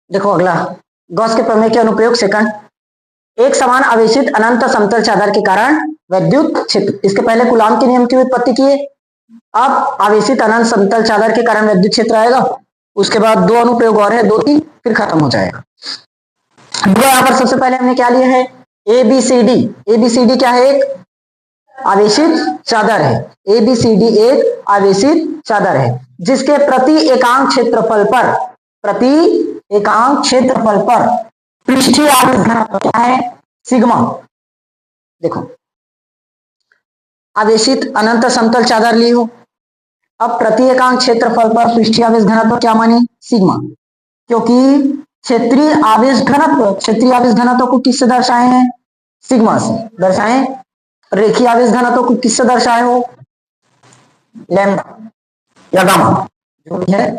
देखो अगला, गॉस के प्रमेय के अनुप्रयोग सेकंड। एक समान आवेशित अनंत समतल चादर के कारण विद्युत क्षेत्र, इसके पहले कूलाम के नियम की उत्पत्ति किए। अब आवेशित अनंत समतल चादर के कारण विद्युत क्षेत्र आएगा, उसके बाद दो अनुप्रयोग और है, दो तीन, फिर खत्म हो जाएगा। यहाँ पर सबसे पहले हमने क्या लिया है, एबीसीडी। एबीसीडी क्या है, एक आवेशित चादर है। एबीसीडी एक आवेशित चादर है जिसके प्रति एकांक क्षेत्रफल पर पृष्ठीय आवेश घनत्व क्या है, सिग्मा। देखो आवेशित अनंत समतल चादर ली हो, अब प्रति एकांक क्षेत्रफल पर पृष्ठीय आवेश घनत्व क्या माने, सिग्मा। क्योंकि क्षेत्रीय आवेश घनत्व को किससे दर्शाए हैं, सिग्मा से दर्शाए। रेखीय आवेश घनत्व को किससे दर्शाए हो, लैम्डा या गामा जो भी है,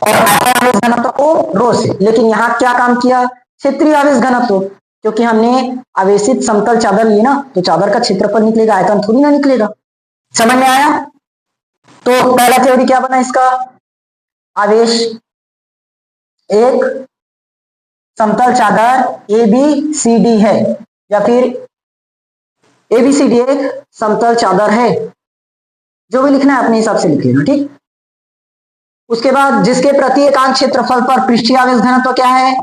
और आवेश घनत्व को रो से। लेकिन यहाँ क्या काम किया, क्षेत्रीय आवेश घनत्व, क्योंकि हमने आवेशित समतल चादर ली ना, तो चादर का क्षेत्रफल निकलेगा, आयतन थोड़ी ना निकलेगा। समझ में आया। तो पहला थ्योरी क्या बना इसका, आवेश एक समतल चादर एबीसीडी है, या फिर एबीसीडी एक समतल चादर है, जो भी लिखना है अपने हिसाब से लिखिएगा, ठीक। उसके बाद जिसके प्रति एकांक क्षेत्रफल पर पृष्ठीय आवेश घनत्व क्या है,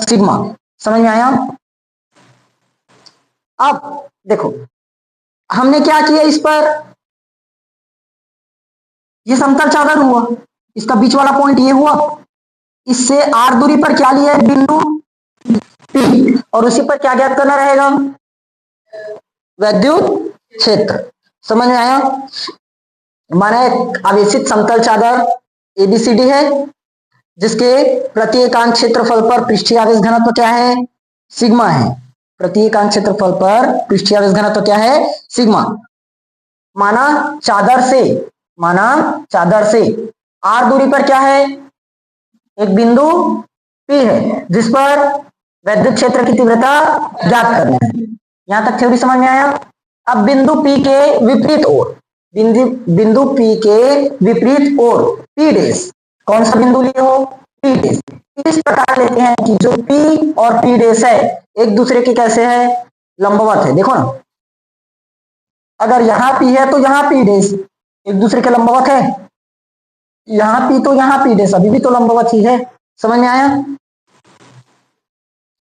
सिग्मा। समझ में आया। अब देखो हमने क्या किया, इस पर ये समतल चादर हुआ, इसका बीच वाला पॉइंट ये हुआ, इससे आर दूरी पर क्या लिया है, बिंदु पी, और उसी पर क्या ज्ञात करना रहेगा, विद्युत क्षेत्र। समझ में आया। माना आवेशित समतल चादर एबीसीडी है जिसके प्रति एकांक क्षेत्रफल पर पृष्ठीय आवेश घनत्व क्या है, सिग्मा है। प्रति एकांक क्षेत्रफल पर पृष्ठीय आवेश घनत्व क्या है, सिग्मा। माना चादर से आर दूरी पर क्या है, एक बिंदु पी है जिस पर विद्युत क्षेत्र की तीव्रता ज्ञात करनी है। यहां तक थ्योरी समझ में आया। अब बिंदु पी के विपरीत ओर, बिंदु पी के विपरीत ओर पी डैश, कौन सा बिंदु लिए हो, पी डैश। इस प्रकार लेते हैं कि जो पी और पी डैश है एक दूसरे के कैसे है, लंबवत है। देखो ना, अगर यहाँ पी है तो यहाँ पी डैश एक दूसरे के लंबवत है, यहाँ पी तो यहाँ पी डैश अभी भी तो लंबवत ही है। समझ में आया।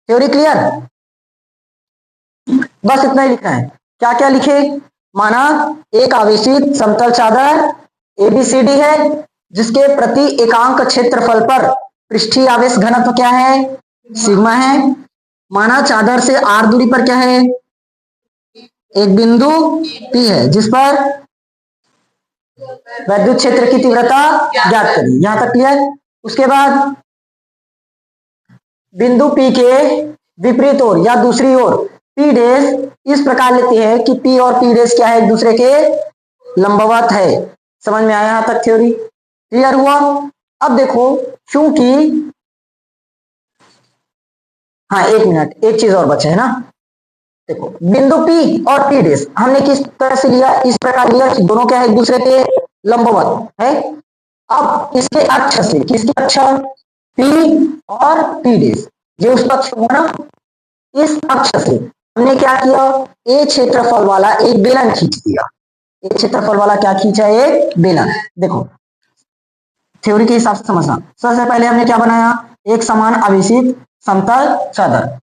Theory clear. बस इतना ही लिखना है। क्या क्या लिखे, माना एक आवेशित समतल चादर एबीसीडी है जिसके प्रति एकांक क्षेत्रफल पर पृष्ठीय आवेश घनत्व क्या है, सिग्मा है। माना चादर से आर दूरी पर क्या है, एक बिंदु पी है जिस पर विद्युत क्षेत्र की तीव्रता ज्ञात करिए। यहां तक क्लियर। उसके बाद बिंदु पी के विपरीत ओर या दूसरी ओर पी डैश इस प्रकार लेते हैं कि पी और पी डैश क्या है, एक दूसरे के लंबवत है। समझ में आया। यहां तक थ्योरी क्लियर हुआ। अब देखो, चूंकि हाँ एक मिनट, एक चीज और बचा है ना। देखो बिंदु पी और पी डैश हमने किस तरह से लिया, इस प्रकार लिया कि दोनों क्या है, एक दूसरे के लंबवत है। अब इसके अक्ष से, किसके अक्ष, पी और पी डैश, ये उस पक्ष हुआ ना, इस अक्ष से हमने क्या किया, ए क्षेत्रफल वाला एक बेलन खींच दिया। एक क्षेत्रफल वाला क्या खींचा, एक बेलन। देखो थ्योरी के हिसाब से समझना। सबसे पहले हमने क्या बनाया, एक समान आवेशित समतल चादर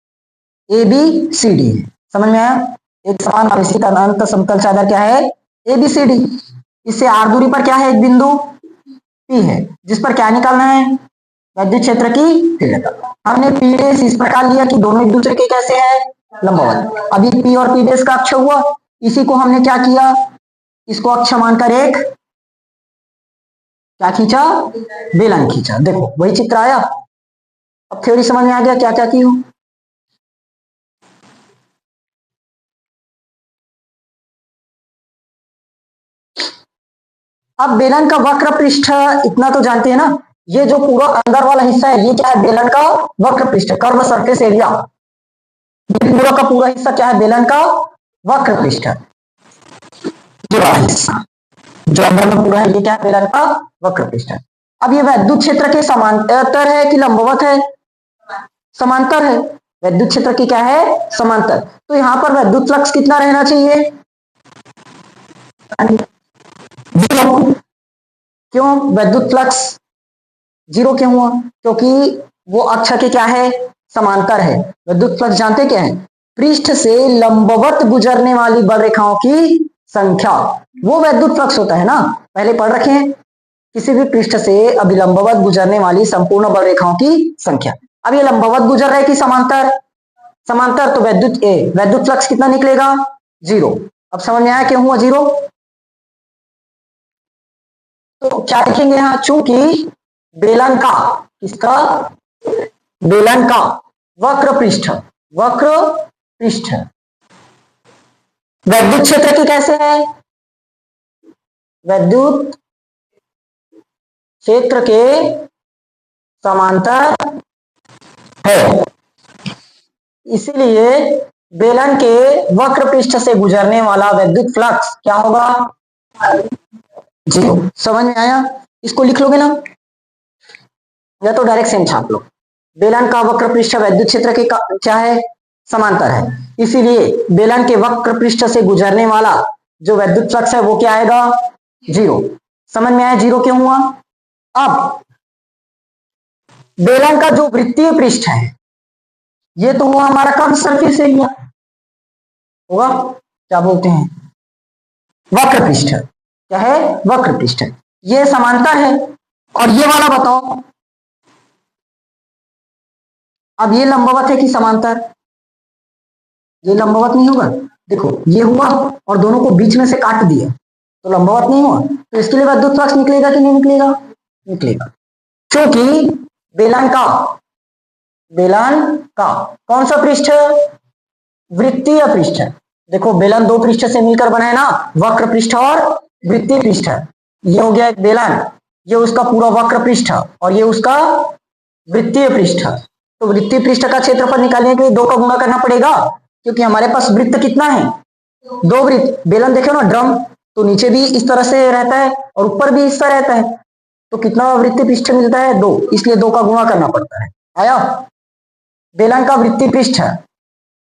ए बी सी डी। समझ में आया। एक समान आवेशित अनंत समतल चादर क्या है, ए बी सी डी। इससे आर दूरी पर क्या है, एक बिंदु पी है जिस पर क्या निकालना है, विद्युत क्षेत्र की तीव्रता। हमने पी डैश इस प्रकार लिया कि दोनों एक दूसरे के कैसे हैं, लंबवत। अभी पी और पी डैश का अक्ष हुआ, इसी को हमने क्या किया, इसको अक्ष मानकर एक क्या खींचा, बेलन खींचा। देखो वही चित्र आया। अब थ्योरी समझ में आ गया क्या क्या की हो। अब बेलन का वक्र पृष्ठ इतना तो जानते हैं ना, ये जो पूरा अंदर वाला हिस्सा है ये क्या है, बेलन का वक्र पृष्ठ, कर्व सरफेस एरिया। ये पूरा का पूरा हिस्सा क्या है, बेलन का वक्र पृष्ठ। जो अंदर में पूरा है ये क्या है, बेलन का वक्र पृष्ठ। अब ये विद्युत क्षेत्र के समांतर है कि लंबवत है, समांतर है, विद्युत क्षेत्र की क्या है, समांतर। तो यहां पर विद्युत फ्लक्स कितना रहना चाहिए, 0। क्यों विद्युत फ्लक्स 0 क्यों हुआ, क्योंकि वो अक्ष के क्या है, समांतर है। विद्युत फ्लक्स जानते क्या है, पृष्ठ से लंबवत गुजरने वाली बलरेखाओं की संख्या, वो विद्युत फ्लक्स होता है ना, पहले पढ़ रखे हैं। किसी भी पृष्ठ से अभिलंबवत गुजरने वाली संपूर्ण बलरेखाओं की संख्या। अब ये लंबवत गुजर रहे कि समांतर, समांतर, तो विद्युत फ्लक्स कितना निकलेगा, 0। अब समझ में आया क्यों हुआ 0। तो क्या लिखेंगे यहां, चूंकि बेलन का, किसका, बेलन का वक्र पृष्ठ, वक्र पृष्ठ विद्युत क्षेत्र की कैसे है, विद्युत क्षेत्र के समांतर है, इसीलिए बेलन के वक्र पृष्ठ से गुजरने वाला विद्युत फ्लक्स क्या होगा, 0। समझ में आया, इसको लिख लोगे ना, या तो डायरेक्ट सेम छाप लो। बेलन का वक्र पृष्ठ विद्युत क्षेत्र के क्या है, समांतर है, इसीलिए बेलन के वक्र पृष्ठ से गुजरने वाला जो विद्युत फ्लक्स है वो क्या आएगा, 0। समझ में आया 0 क्यों हुआ। अब बेलन का जो वृत्तीय पृष्ठ है, ये तो हुआ हमारा कर्व सरफेस एरिया, होगा क्या बोलते हैं, वक्र पृष्ठ, क्या है, वक्र पृष्ठ, ये समांतर है। और ये वाला बताओ, अब ये लंबवत है कि समांतर, ये लंबवत नहीं होगा, देखो ये हुआ और दोनों को बीच में से काट दिया तो लंबवत नहीं हुआ, तो इसके लिए विद्युत फ्लक्स निकलेगा कि नहीं निकलेगा, निकलेगा, क्योंकि बेलन का कौन सा पृष्ठ, वृत्तीय पृष्ठ। देखो बेलन दो पृष्ठ से मिलकर बना है ना, वक्र पृष्ठ और वृत्तीय पृष्ठ। ये हो गया एक बेलन, ये उसका पूरा वक्र पृष्ठ और ये उसका वृत्तीय पृष्ठ। तो वृत्तीय पृष्ठ का क्षेत्रफल निकालने के लिए 2 का गुणा करना पड़ेगा, क्योंकि हमारे पास वृत्त कितना है, 2 वृत्त। बेलन देखो ना ड्रम, तो नीचे भी इस तरह से रहता है और ऊपर भी इस तरह रहता है, तो कितना वृत्तीय पृष्ठ मिलता है, 2, इसलिए 2 का गुणा करना पड़ता है। आया, बेलन का वृत्तीय पृष्ठ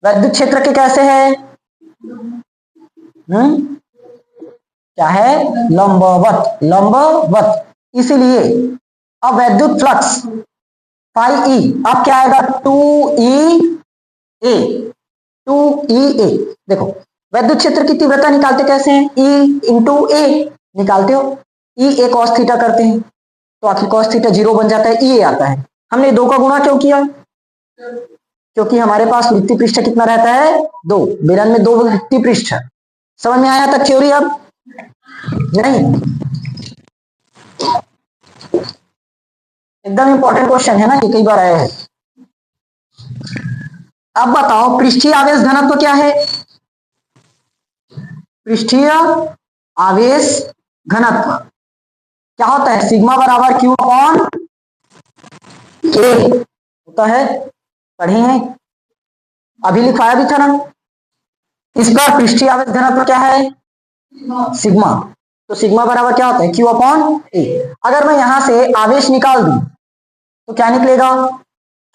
विद्युत क्षेत्र के कैसे है, क्या है, लंबवत, लंबवत, इसीलिए अब विद्युत फ्लक्स फाई ई अब क्या आएगा, 2E A। देखो विद्युत क्षेत्र की तीव्रता निकालते कैसे हैं, E इंटू A निकालते हो, E A cos थीटा करते हैं, तो आखिर cos थीटा 0 बन जाता है, E A आता है। हमने 2 का गुणा क्यों किया, क्योंकि हमारे पास वृत्तीय पृष्ठ कितना रहता है, 2, बेलन में 2 वृत्तीय पृष्ठ। समझ में आया तक थ्योरी, अब नहीं, एकदम इंपॉर्टेंट क्वेश्चन है ना, ये कई बार आया है। अब बताओ पृष्ठीय आवेश घनत्व क्या है, पृष्ठीय आवेश घनत्व क्या होता है, सिग्मा बराबर Q अपॉन A होता है, पढ़े हैं, अभी लिखवाया भी था ना। इस बार पृष्ठीय आवेश घनत्व क्या है, सिग्मा, तो सिग्मा बराबर क्या होता है, Q अपॉन A। अगर मैं यहां से आवेश निकाल दूं तो क्या निकलेगा,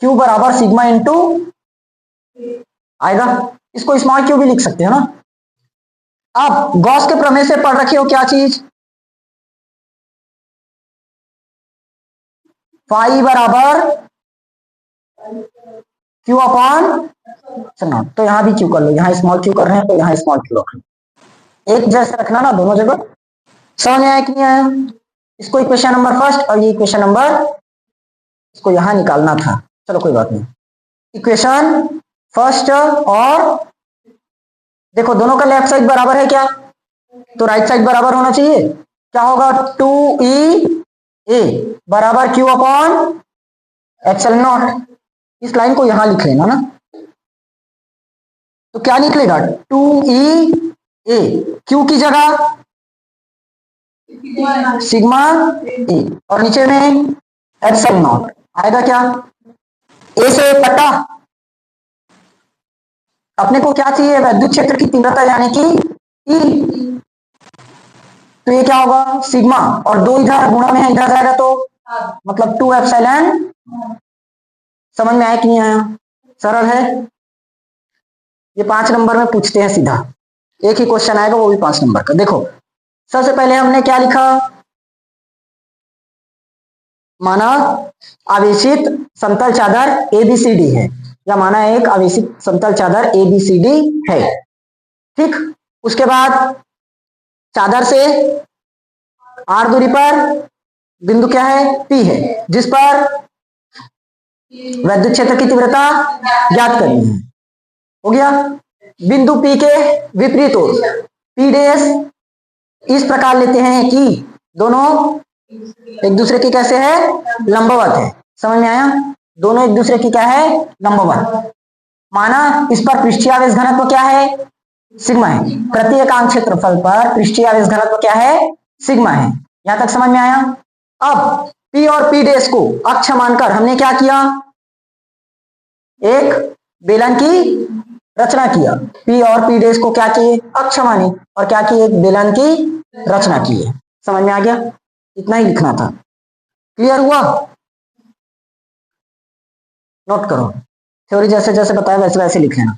Q बराबर सिग्मा इंटू आएगा, इसको स्मॉल क्यू भी लिख सकते हो ना। अब गॉस के प्रमेय से पढ़ रखे हो क्या चीज, फाई बराबर Q अपॉन, तो यहां भी Q कर लो, यहां स्मॉल क्यू कर रहे हैं तो यहां स्मॉल क्यू रख लो, एक जैसे रखना ना दोनों जगह। समझ में आया कि नहीं आया, इसको इक्वेशन नंबर फर्स्ट और ये इक्वेशन नंबर, इसको यहां निकालना था, चलो कोई बात नहीं। इक्वेशन फर्स्ट और देखो दोनों का लेफ्ट साइड बराबर है क्या, तो राइट साइड बराबर होना चाहिए, क्या होगा, 2E A बराबर Q अपॉन एप्सिलॉन नॉट। इस लाइन को यहां लिख लेना ना, तो क्या निकलेगा, 2E A, Q की जगह सिग्मा A और नीचे में एप्सिलॉन नॉट आएगा, क्या A से कटा, अपने को क्या चाहिए, विद्युत क्षेत्र की तीव्रता यानी कि E, तो ये क्या होगा सिग्मा, और 2 इधर गुणा में है, इधर जाएगा तो मतलब 2 एप्सिलॉन समझ में आया कि नहीं आया? सरल है। ये 5 नंबर में पूछते हैं सीधा, एक ही क्वेश्चन आएगा वो भी 5 नंबर का। देखो सबसे पहले हमने क्या लिखा, माना आवेशित समतल चादर एबीसीडी है, या माना एक आवेशित समतल चादर एबीसीडी है। ठीक, उसके बाद चादर से आर दूरी पर बिंदु क्या है, पी है, जिस पर वैद्युत क्षेत्र की तीव्रता ज्ञात करनी है। हो गया। बिंदु पी के विपरीत ओर पी डैश इस प्रकार लेते हैं कि दोनों एक दूसरे की कैसे है, लंबवत है। समझ में आया? दोनों एक दूसरे की क्या है, लंबवत। माना इस पर पृष्ठीय आवेश घनत्व क्या है, सिग्मा है। प्रति एकांक क्षेत्रफल पर पृष्ठीय आवेश घनत्व क्या है, सिग्मा है। यहां तक समझ में आया? अब P और P डैश को अक्ष मानकर हमने क्या किया, एक बेलन की रचना किया। P और P डैश को क्या किए, अक्ष माने, और क्या किए, एक बेलन की रचना किए। समझ में आ गया? इतना ही लिखना था। क्लियर हुआ? नोट करो, थ्योरी जैसे जैसे बताया वैसे वैसे लिख लेना।